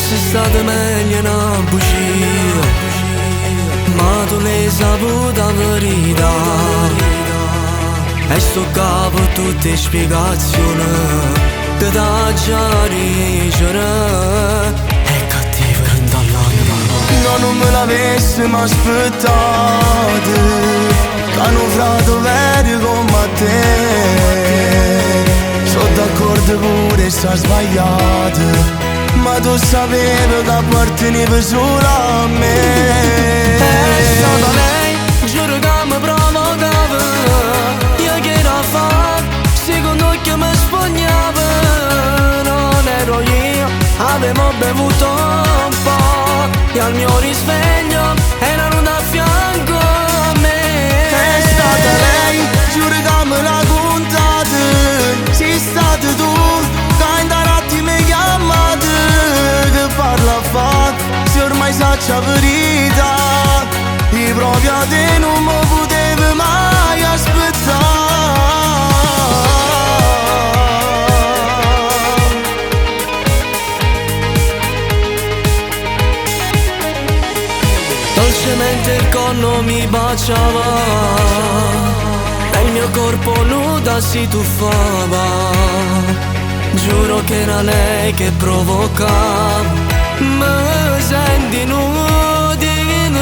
Fosse stata meglio una bugia, ma tu l'hai saputa verità. E sto capo tutte spiegazioni che da già ricere. È cattivo rindall'anima. No, non me l'avessi mai aspettato, che hanno frato vero come te. Sono d'accordo pure se ha sbagliato, ma tu sapevi che apparteneva solo a me. È stata lei, giuro che mi provocava. Io che era fatto, secondo che mi spogliava. Non ero io, avevo bevuto un po', e al mio risveglio era venuta a fianco a me. È stata lei, giuro che me l'ha contata. Sei stata tu, che in tanti mi chiamate, che parla a fatto, se ormai saccia la verità. E proprio a te non mi potevo mai aspettare. Dolcemente il corno mi baciava, e il mio corpo nuda si tuffava. Giuro che era lei che provocava. Mi senti inutile,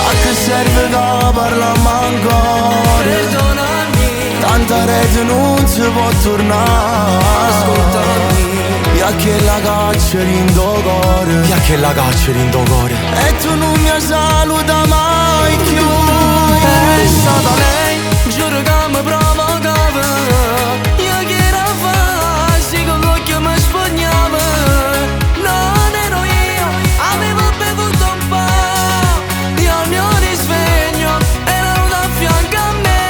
a che serve che parliamo ancora? Perdonami, tanta rete non si può tornare. Ascoltami, e che la caccia in do cuore, e che la caccia in do cuore. E tu non mi saluta mai più. È stata lei, giuro che mi provocava. Io che era facile con l'occhio mi spogliava. Non ero io, avevo bevuto un po', e al mio risveglio era venuta a fianco a me.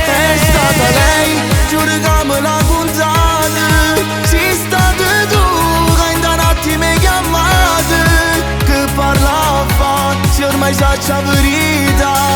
È stata lei, giuro che me l'ha contata. Sei stata tu, che in tanti mi chiamate, che parla a fa, se ormai saccia la verità.